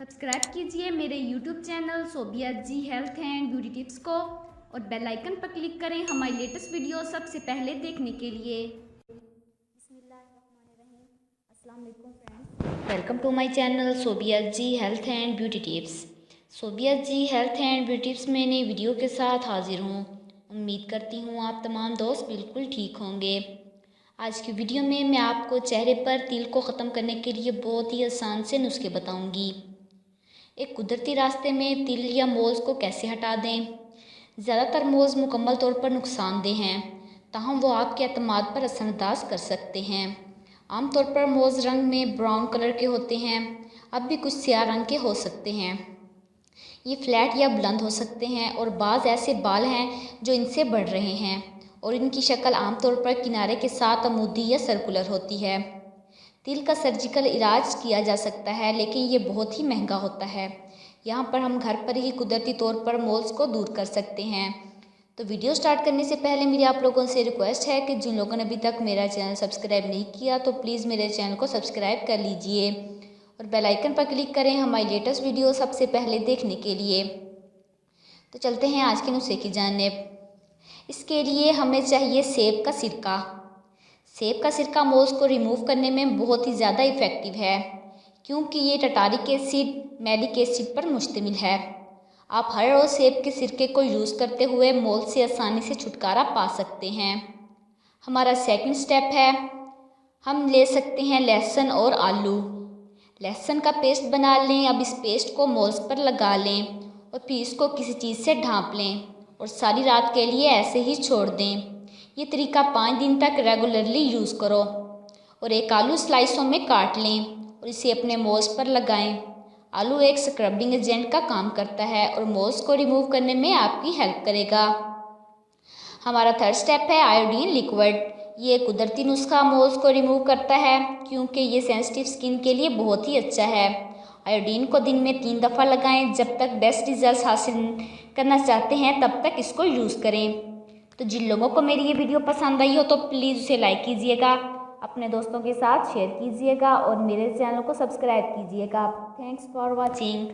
Subscribe कीजिए मेरे YouTube channel Sobia ji health and beauty tips को और बेल आइकन पर क्लिक करें हमारी लेटेस्ट वीडियो सबसे पहले देखने के लिए। बिस्मिल्लाहिर्रहमानिर्रहीम। अस्सलाम वालेकुम friends, welcome to my channel Sobia ji health and beauty tips. Sobia ji health and beauty tips में नई वीडियो के साथ हाजिर हूँ। उम्मीद करती हूँ आप तमाम दोस्त बिल्कुल ठीक होंगे। आज की वीडियो में मैं आपको चेहरे पर तिल को ख़त्म करने के लिए बहुत ही आसान से नुस्खे बताऊँगी। एक कुदरती रास्ते में तिल या मोल्स को कैसे हटा दें। ज़्यादातर मोल्स मुकम्मल तौर पर नुकसानदेह हैं, ताहम वो आपके एतमाद पर असरअंदाज कर सकते हैं। आमतौर पर मोल्स रंग में ब्राउन कलर के होते हैं, अब भी कुछ स्याह रंग के हो सकते हैं। ये फ्लैट या बुलंद हो सकते हैं और बाज़ ऐसे बाल हैं जो इनसे बढ़ रहे हैं और इनकी शक्ल आमतौर पर किनारे के साथ अमूदी या सर्कुलर होती है। तिल का सर्जिकल इलाज किया जा सकता है, लेकिन ये बहुत ही महंगा होता है। यहाँ पर हम घर पर ही कुदरती तौर पर मोल्स को दूर कर सकते हैं। तो वीडियो स्टार्ट करने से पहले मेरी आप लोगों से रिक्वेस्ट है कि जिन लोगों ने अभी तक मेरा चैनल सब्सक्राइब नहीं किया तो प्लीज़ मेरे चैनल को सब्सक्राइब कर लीजिए और बेल आइकन पर क्लिक करें हमारी लेटेस्ट वीडियो सबसे पहले देखने के लिए। तो चलते हैं आज के नुस्खे की जानिब। इसके लिए हमें चाहिए सेब का सिरका। सेब का सिरका मोल्स को रिमूव करने में बहुत ही ज़्यादा इफ़ेक्टिव है, क्योंकि ये टटारिक एसिड मैलिक एसिड पर मुश्तमिल है। आप हर रोज़ सेब के सिरके को यूज़ करते हुए मोल से आसानी से छुटकारा पा सकते हैं। हमारा सेकंड स्टेप है, हम ले सकते हैं लहसुन और आलू। लहसुन का पेस्ट बना लें। अब इस पेस्ट को मोल्स पर लगा लें और फिर इसको किसी चीज़ से ढाँप लें और सारी रात के लिए ऐसे ही छोड़ दें। ये तरीका 5 दिन तक रेगुलरली यूज़ करो और एक आलू स्लाइसों में काट लें और इसे अपने मोल्स पर लगाएं। आलू एक स्क्रबिंग एजेंट का काम करता है और मोल्स को रिमूव करने में आपकी हेल्प करेगा। हमारा थर्ड स्टेप है आयोडीन लिक्विड। ये कुदरती नुस्खा मोल्स को रिमूव करता है, क्योंकि ये सेंसिटिव स्किन के लिए बहुत ही अच्छा है। आयोडीन को दिन में 3 दफ़ा लगाएं। जब तक बेस्ट रिजल्ट हासिल करना चाहते हैं तब तक इसको यूज़ करें। तो जिन लोगों को मेरी ये वीडियो पसंद आई हो तो प्लीज़ उसे लाइक कीजिएगा, अपने दोस्तों के साथ शेयर कीजिएगा और मेरे चैनल को सब्सक्राइब कीजिएगा। Thanks for watching.